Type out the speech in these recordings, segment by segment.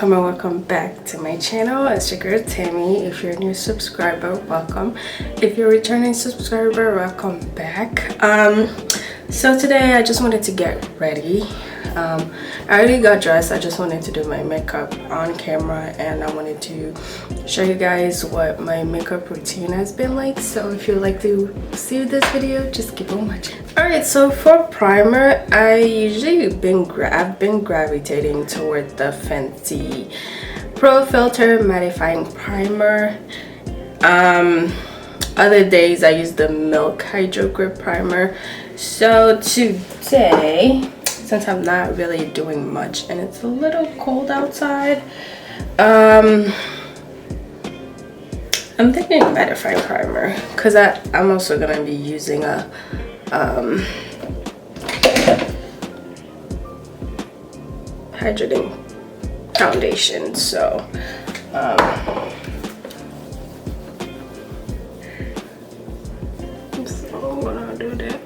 welcome and welcome back to my channel. It's your girl Thamie. If you're a new subscriber, welcome. If you're a returning subscriber, welcome back. So today I just wanted to get ready. I already got dressed. I just wanted to do my makeup on camera, and I wanted to show you guys what my makeup routine has been like. So if you'd like to see this video, just keep on watching. Alright, so for primer, I've been gravitating toward the Fenty Pro Filt'r Mattifying Primer. Other days I use the Milk Hydro Grip Primer. So today, since I'm not really doing much and it's a little cold outside, I'm thinking mattifying primer, because I'm also gonna be using a hydrating foundation. So I'm gonna do that.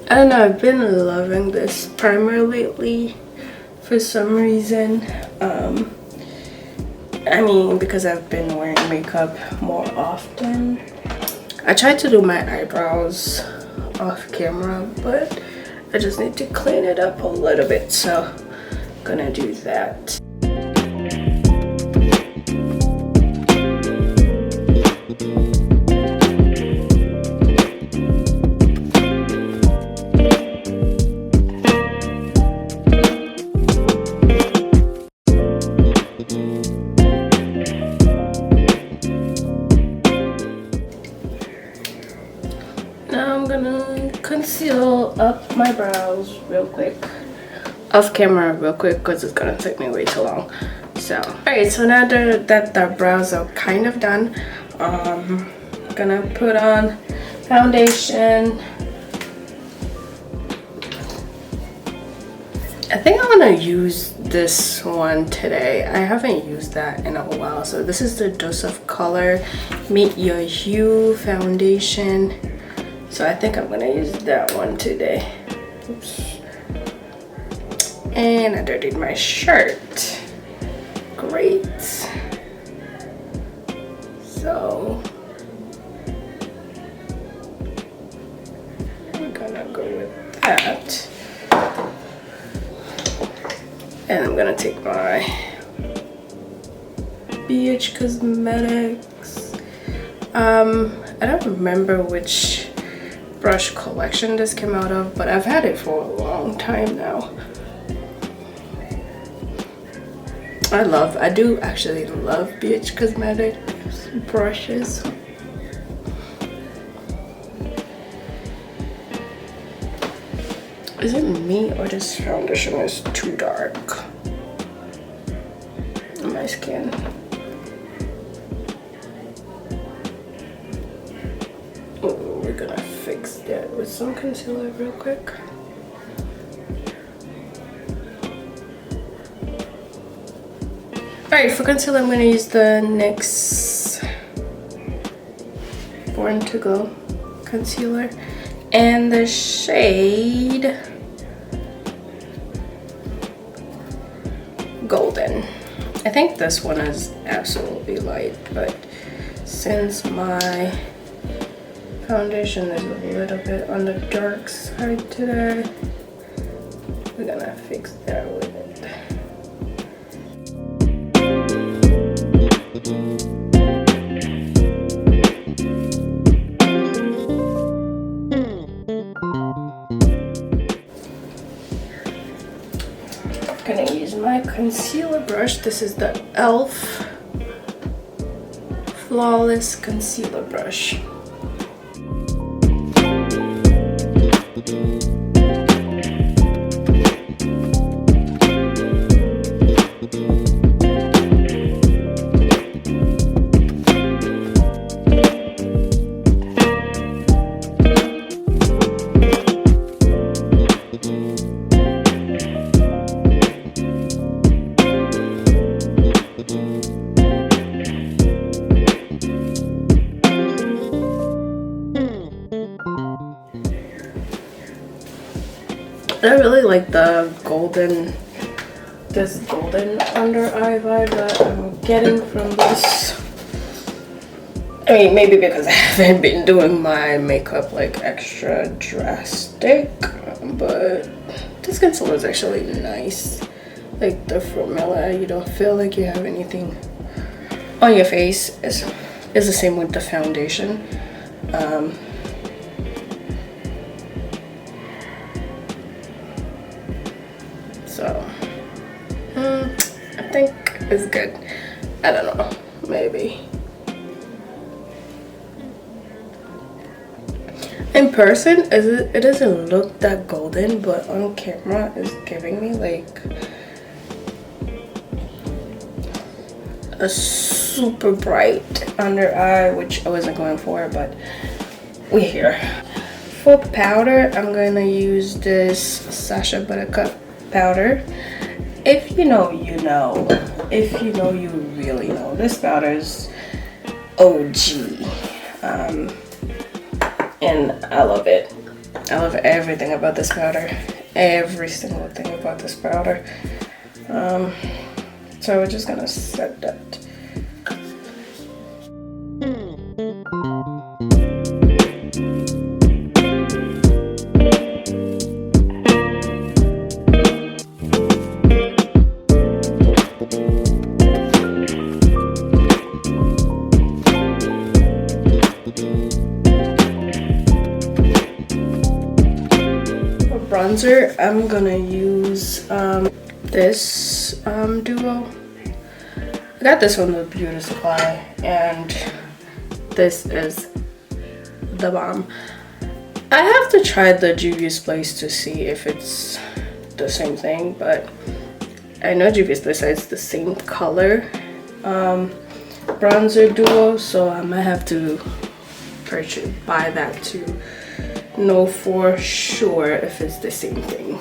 I don't know, I've been loving this primer lately for some reason. I mean, because I've been wearing makeup more often. I tried to do my eyebrows off camera, but I just need to clean it up a little bit, so I'm gonna do that. Conceal up my brows real quick off camera real quick, because it's gonna take me way too long. So alright, so now that the brows are kind of done, I'm gonna put on foundation. I think I'm gonna use this one today. I haven't used that in a while. So this is the Dose of Color Meet Your Hue foundation. So I think I'm gonna use that one today. Oops. And I dirtied my shirt. Great. So we're gonna go with that. And I'm gonna take my BH Cosmetics. I don't remember which brush collection this came out of, but I've had it for a long time now. I do actually love BH Cosmetics brushes. Is it me or this foundation is too dark on my skin? We're gonna fix that with some concealer real quick. Alright, for concealer I'm gonna use the NYX Born to Glow concealer and the shade Golden. I think this one is absolutely light, but since my foundation is a little bit on the dark side today, we're gonna fix that with it. I'm gonna use my concealer brush. This is the e.l.f. Flawless Concealer Brush. I really like the golden, this golden under eye vibe that I'm getting from this. I mean, maybe because I haven't been doing my makeup like extra drastic, but this concealer is actually nice. Like the formula, you don't feel like you have anything on your face. Is the same with the foundation. So I think it's good. I don't know, maybe. In person, it doesn't look that golden, but on camera it's giving me like a super bright under eye, which I wasn't going for, but we're here. For powder, I'm gonna use this Sacha Buttercup powder. If you know, you know. If you know, you really know. This powder is OG. And I love it. I love everything about this powder. Every single thing about this powder. So we're just gonna set that. Bronzer, I'm gonna use this duo. I got this from the beauty supply, and this is the bomb. I have to try the Juvia's Place to see if it's the same thing, but I know Juvia's Place is the same color bronzer duo, so I might have to buy that to know for sure if it's the same thing.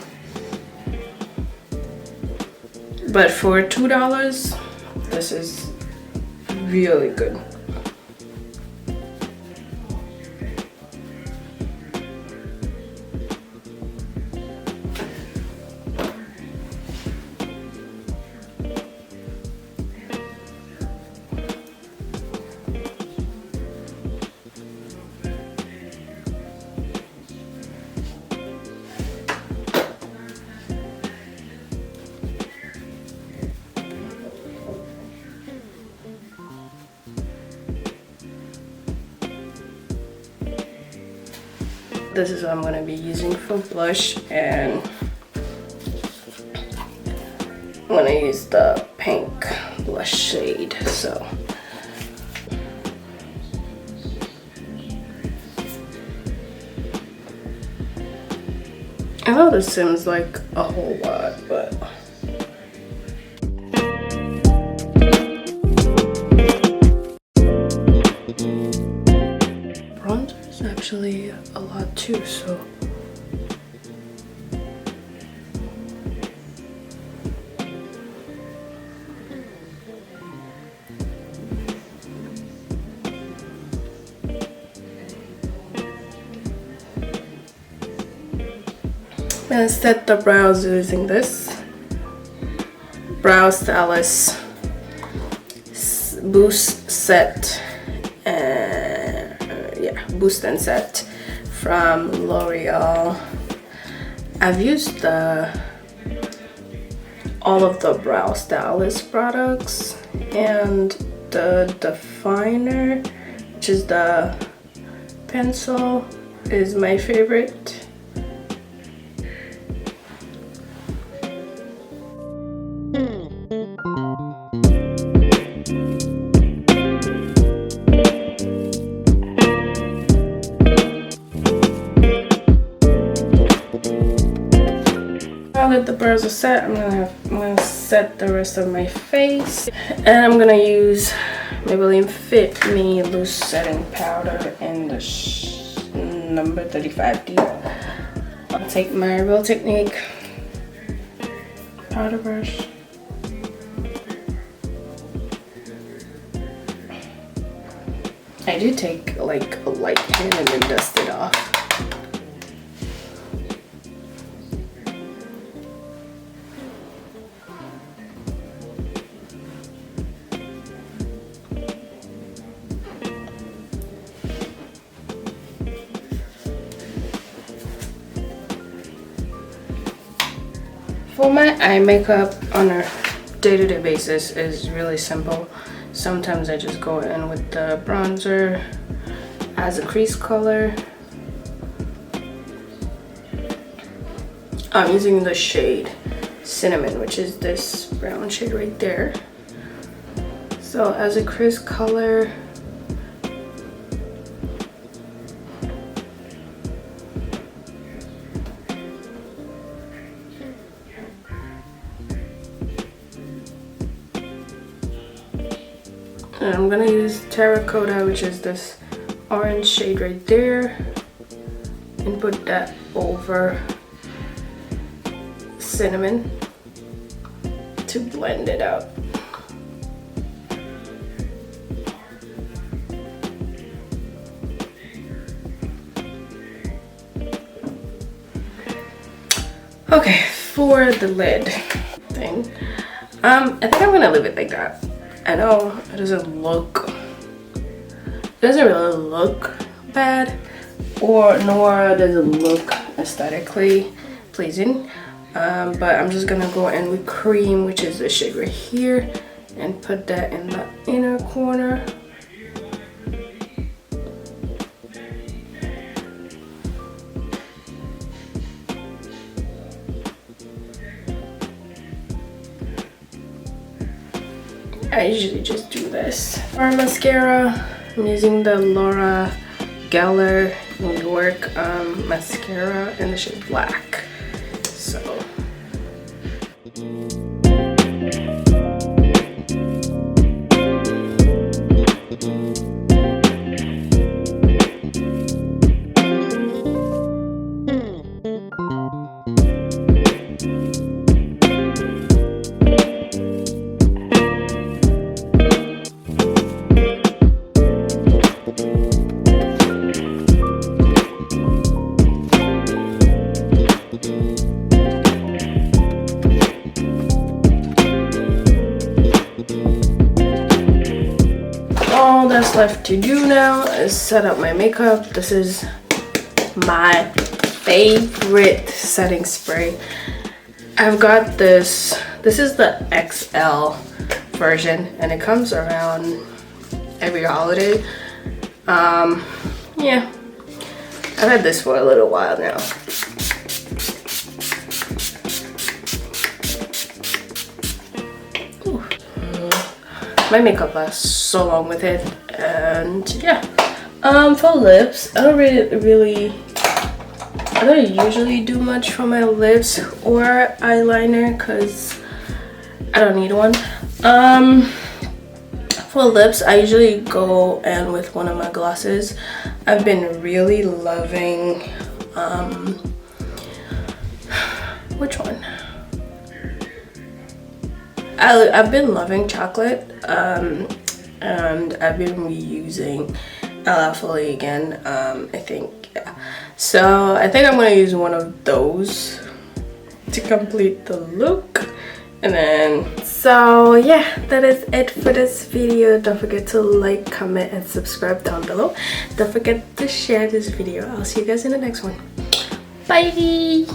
But for $2, this is really good. This is what I'm going to be using for blush, and I'm going to use the pink blush shade. So I know this seems like a whole lot, but bronzer is actually a lot too, so I'm gonna set the brows using this Brow Stylist Boost Set, Boost and Set from L'Oreal. I've used all of the Brow Stylist products, and the definer, which is the pencil, is my favorite. Now that the brows are set, I'm gonna set the rest of my face, and I'm gonna use Maybelline Fit Me Loose Setting Powder in the number 35D. I'll take my Real Technique powder brush. I do take like a light hand and then dust it off. For my eye makeup on a day-to-day basis is really simple. Sometimes I just go in with the bronzer as a crease color. I'm using the shade Cinnamon, which is this brown shade right there. So as a crease color, and I'm gonna use Terracotta, which is this orange shade right there, and put that over Cinnamon to blend it out. Okay, for the lid thing, I think I'm gonna leave it like that. I know it doesn't really look bad, nor does it look aesthetically pleasing. But I'm just gonna go in with cream, which is the shade right here, and put that in the inner corner. I usually just do this. For mascara, I'm using the Gellar New York mascara in the shade Black. So all that's left to do now is set up my makeup. This is my favorite setting spray. I've got this is the XL version, and it comes around every holiday. Yeah, I've had this for a little while now. My makeup lasts so long with it. And yeah, for lips, I don't usually do much for my lips or eyeliner because I don't need one. For lips, I usually go in with one of my glosses. I've been really loving which one? I've been loving Chocolate, and I've been reusing LFLA again, I think, yeah. So I think I'm gonna use one of those to complete the look. And then, so yeah, that is it for this video. Don't forget to like, comment, and subscribe down below. Don't forget to share this video. I'll see you guys in the next one. Bye!